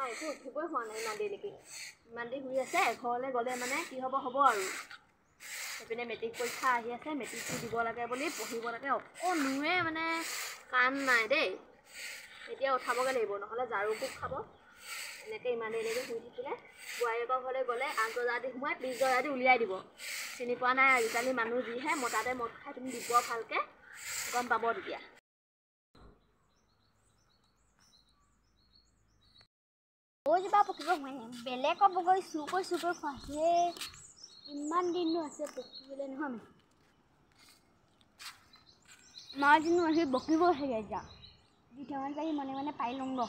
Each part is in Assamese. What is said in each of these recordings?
আমাৰ একো উঠিবই হোৱা নাই ইমান দেৰিলৈকে ইমান দেৰি শুই আছে ঘৰলৈ গ'লে মানে কি হ'ব আৰু সেইপিনে মেট্ৰিক পৰীক্ষা আহি আছে মেট্ৰিকটো দিব লাগে বুলি পঢ়িব লাগে অকণোৱে মানে কাম নাই দেই এতিয়া উঠাবগৈ লাগিব নহ'লে ঝাৰু কোব খাব এনেকৈ ইমান দেৰিলৈকে শুই থাকিলে বোৱাৰীয়েকৰ ঘৰলৈ গ'লে 8 বজাত সোমাই 20 বজাত উলিয়াই দিব চিনি পোৱা নাই আজিকালি মানুহ যিহে মতাতে মদ খাই তুমি দিব ভালকৈ গম পাব তেতিয়া কিবা পকিব মানে বেলেগৰ বগৰী চুৰ কৰি খোৱাহে ইমান দিনো আছে পকিবলৈ নহয় মাজনো আহি বকিব চাগে এতিয়া দুটামান পাৰি মনে পাই লওঁ ৰ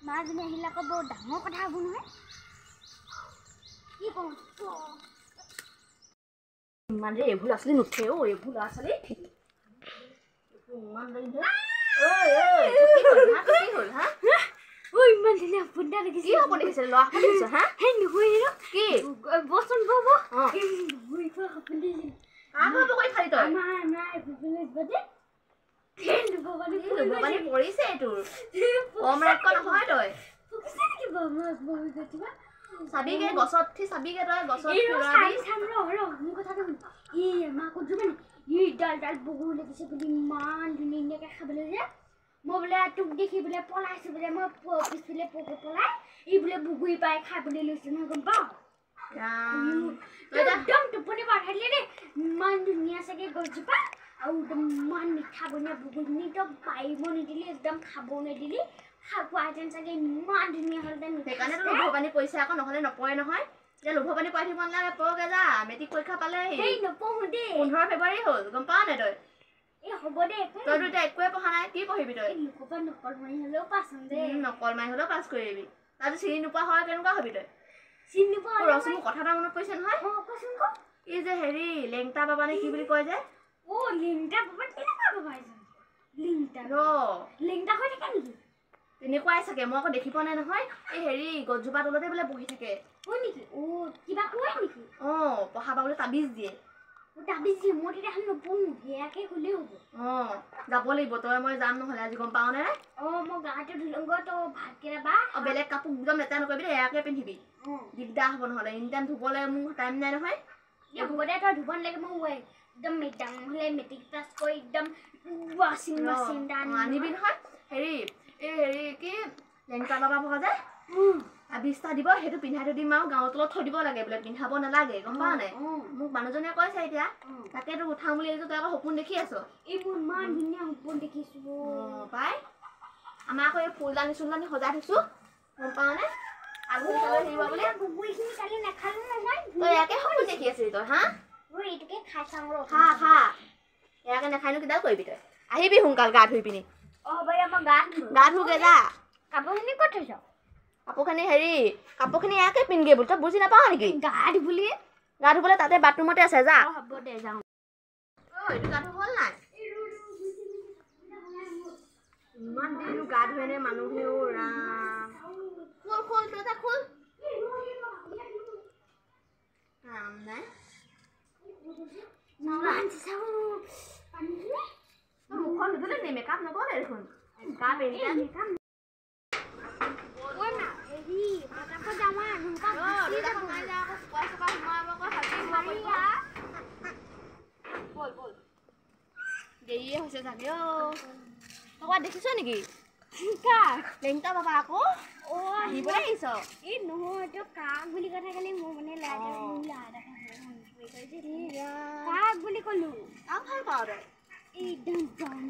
মাজনী আহিলে আকৌ বৰ ডাঙৰ কথা হ'ব নহয় কি কওঁ ইমান দেৰি এইবোৰ ল'ৰা ছোৱালী নুঠে এইবোৰ ল'ৰা ছোৱালী ইমান দেৰি কি হ'ল হা ইমান দিনে আপুনা দেখিছে কি হ'ব দেখিছে ল'ৰা দেখিছ হা হে নহয় কি বচোন বব খালি তই আমাৰ পৰিছে তোৰ কম ৰাখ নহয় তই চাবিগে গছত উঠি চাবিগে তই গছত ডাল বগৰী লাগিছে বুলি ইমান ধুনীয়াকৈ খাবলৈ যে মই বোলে তোক দেখি বোলে পলাইছো বোলে মই পিছফালে পলাই ই বোলে বগৰী পাই খাবলৈ লৈছে নহয় গম পাওঁ একদম টোপনি পাঠাইলে দেই ইমান ধুনীয়া চাগে গছজোপা আৰু একদম ইমান মিঠা বনীয়া বগৰীজনী একদম পাৰিব নিদিলি একদম খাব নিদিলি খোৱাহেঁতেন চাগে ইমান ধুনীয়া হ'লহেঁতেন সেইকাৰণে লোভ পানী পৰিছে আকৌ নহ'লে নপৰে নহয় এতিয়া লোভ পানী পাই থাকিব নালাগে পৰগে যা মেট্ৰিক পৰীক্ষা পালে নপঢ়ো দেই 15 ফেব্ৰুৱাৰী হ'ল গম পাৱ নাই তই হ'ব দে তইতো এতিয়া একোৱে পঢ়া নাই কি পঢ়িবি তই নকল মাৰি হ'লেও পাছ দেই নকল মাৰি হ'লেও পাছ কৰিবি তাৰপিছত চিনি নোপোৱা হয় কেনেকুৱা হবি তই চিনি নোপোৱা ৰচোন মোৰ কথা এটা মনত পৰিছে নহয় এই যে হেৰি লেংটা বাবা নে কি বুলি কয় যে লেংটা বাবা কেনেকুৱা বাবা লেংটা হৈ থাকে নেকি তেনেকুৱাই চাগে মই আকৌ দেখি পোৱা নাই নহয় এই হেৰি গছজোপা তলতে বোলে বহি থাকে হয় নেকি কিবা কয় নেকি পঢ়াবা বোলে তাবিজ দিয়ে তাবিজ দিয়ে মই তেতিয়াহ'লে নপঢ়ো সেয়াকে হ'লেও হ'ব যাব লাগিব তই মই যাম নহ'লে আজি গম পাৱ নে মই গাটো ধুলংগৈ তই ভাতকেইটা বা বেলেগ কাপোৰ একদম লেতেৰা নকৰিবি দেই এয়াকে পিন্ধিবি দিগদাৰ হ'ব নহ'লে এনি টাইম ধুবলৈ মোৰ টাইম নাই নহয় হ'ব দে তই ধুব নালাগে মই একদম ডাঙৰ মেট্ৰিক পাছ কৰি একদম ৱাশ্বিং মেচিন আনিবি নহয় হেৰি কি লেংটা বাবা পঢ়া যে তাবিজটা দিব সেইটো পিন্ধাই থৈ দিম আৰু গাঁৱৰ তলত থৈ দিব লাগে বোলে পিন্ধাব নালাগে গম পাৱ নাই মোক মানুহজনীয়ে কৈছে এতিয়া তাকেতো উঠাম বুলি আহিছো তই আকৌ সপোন দেখি আছ এইবোৰ ইমান ধুনীয়া সপোন দেখিছো পাই আমাৰ আকৌ এই ফুলদানি চুলদানি সজাই থৈছো গম পাৱ নে আলহী আহিব বোলে বগৰীখিনি কালি নাখালো নহয় তই ইয়াকে সপোন দেখি আছিলি তই হা এইটোকে খাই চাওঁ ৰ খা ইয়াকে নাখাইনো কিডাল কৰিবি তই আহিবি সোনকাল গা ধুই পিনি হ'ব দে মই গা ধুগে যা কাপোৰখিনি ক'ত থৈছ কাপোৰখিনি কাপোৰখিনি ইয়াকে পিন্ধগে বুলি তই বুজি নাপাৱ নেকি গা ধুবলৈ তাতে বাথৰুমতে আছে যা হ'ব দে যাওঁ এইটো গা ধুব হ'ল নাই ইমান দেৰিনো গা ধুৱে নে মানুহেও ৰাম খোল ৰাম নাই মুখখন নুধুলে নে মেকআপ নকৰে দেখোন গা মেকআপ দেৰিয়ে হৈছে চাগে তই দেখিছ নেকি লেংটা বাবা আকৌ আহিবলৈ আহিছ এই নহয় তই কাক বুলি কথা ক'লি মোৰ মানে কাক বুলি ক'লো কাক ভাল পাৱ তই একদম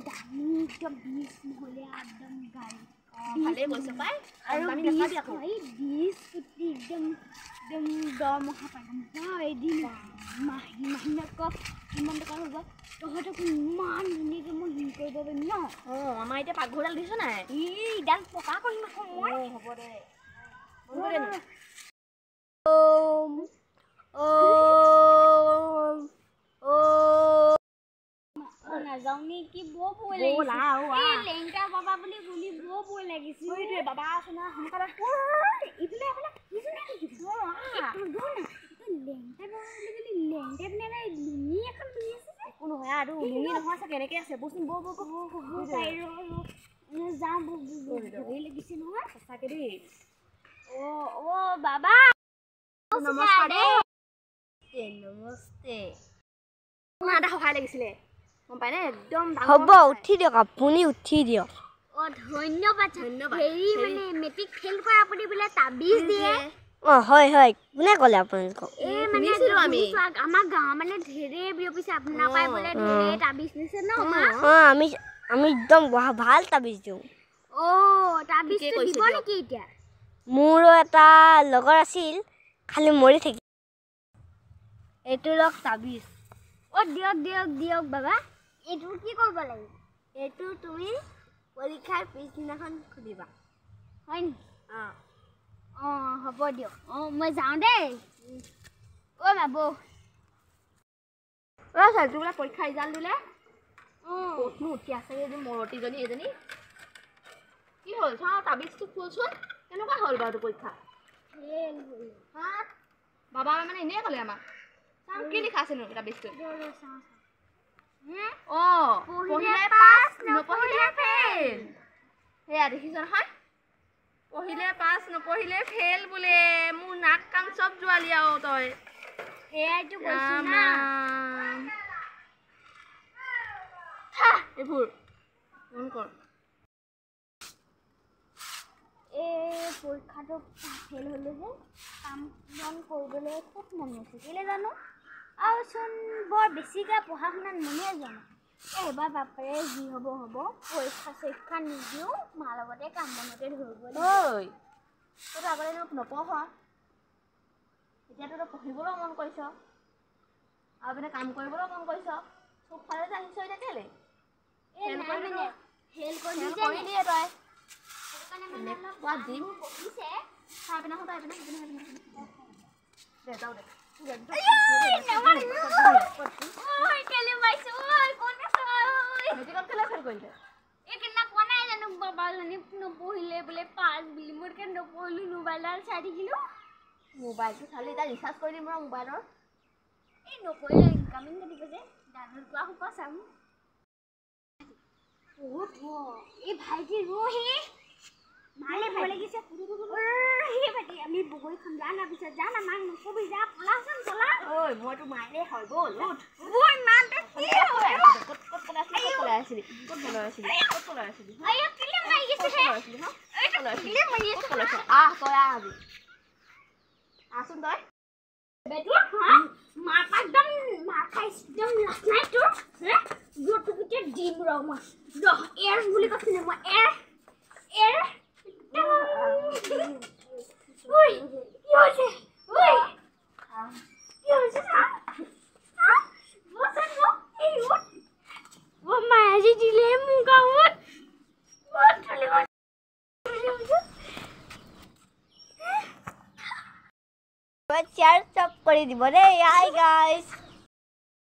দামী একদম 20 নহ'লে একদম গাড়ী ভালেই কৈছ পাই আৰু 20 কোটি একদম দৰমহা পাই এদিন মাহিন আকৌ কিমান টকা হ'ব তহঁতক ইমান ধুনীয়াকৈ মই হেৰি কৰিব পাৰিম ন আমাৰ এতিয়া পাকঘৰডাল দিছ নাই এইডাল পকা কৰিম আকৌ মই হ'ব দে নাযাওঁ নেকি বৰ ভয় লাগিছে লেংটা বাবা বুলি বুলি বৰ ভয় লাগিছে বাবা আছে না সোনকালে ইফালে একো নহয় আৰু লুঙি নহয় চাগে এনেকৈ আছে বচোন বৌ ভৰি লাগিছে নহয় সঁচাকে দেই বাবা নমস্কাৰ দেই নমস্তে মোৰ এটা সহায় লাগিছিলে গম পাই নে একদম হ'ব উঠি দিয়ক আপুনি উঠি দিয়ক ধন্যবাদ হেৰি মানে মেট্ৰিক ফেইল কৰা আপুনি বোলে তাবিজ দিয়ে হয় হয় কোনে ক'লে আপোনালোকক শুনিছিলোঁ আমি আমাৰ গাঁৱৰ মানে ঢেৰে বিয়পিছে আপোনাৰ পৰাই বোলে ঢেৰে তাবিজ নিছে ন আমি একদম ভাল তাবিজ দিওঁ তাবিজটো দিব নেকি এতিয়া মোৰো এটা লগৰ আছিল খালি মৰি থাকি এইটো লওক তাবিজ দিয়ক বাবা এইটো কি কৰিব লাগিব এইটো তুমি পৰীক্ষাৰ পিছদিনাখন খুলিবা হয় নেকি হ'ব দিয়ক মই যাওঁ দেই বাবু চাইটো বোলে পৰীক্ষা ৰিজাল্ট দিলে ক'তনো উঠি আছে এজনী মৰতিজনী এজনী কি হ'ল চাওঁ তাবিজটো খোলচোন কেনেকুৱা হ'ল বাৰু পৰীক্ষা হা বাবা মানে এনেই ক'লে আমাক চাওঁ কি লিখা আছেনো তাবিজটো পঢ়িলে পাছ নপঢ়িলে ফেইল সেয়া দেখিছ নহয় পঢ়িলে পাছ নপঢ়িলে ফেইল বোলে মোৰ নাক কাণ চব জোৱালি আৰু তই সেয়াইতো কৈছো না এইবোৰ মন কৰ পৰীক্ষাটো ফেইল হ'লো যে কাম বন কৰিবলৈ খুব মন গৈছে কেলে জানো আৰুচোন বৰ বেছিকৈ পঢ়া শুনাত মনে জানো এইবাৰ বাপেৰে যি হ'ব পৰীক্ষা নিদিওঁ মাৰ লগতে কাম বনতে ধৰিব তইতো আগতে নপঢ় এতিয়াতো তই পঢ়িবলৈও মন কৰিছ আৰু পিনে কাম কৰিবলৈও মন কৰিছ চব ফালে যে আহিছ এতিয়া কেলে ফেইল কৰিলিয়ে তই এনেকুৱা দিম চাহ পিনে তই এইপিনে দে যাওঁ দে নপঢ়িলে বোলে পাঁচ বুলি মোৰ নপঢ়িলো মোবাইলত চাই থাকিলো মোবাইলটো চালি এতিয়া ৰিচাৰ্জ কৰি দিম ৰ মোবাইলৰ নপঢ়িলে ইনকামিং কাটিব যে ডাঙৰ কোৱা সোপা চাম এই ভাইটি হে মালে ভয় লাগিছে ভাইটি আমি বগৰী খাম যা না পিছত যা না মাক নকবি যা পলাচোন পলা মইতো মাইৰে হয় ব'ল আছোন তই দিম ৰ মই এৰ বুলি কৈছিলে মই এৰ মায়াজি দিলে মোৰ গাঁৱত শ্বেয়াৰ চব কৰি দিব দেই হাই গাইজ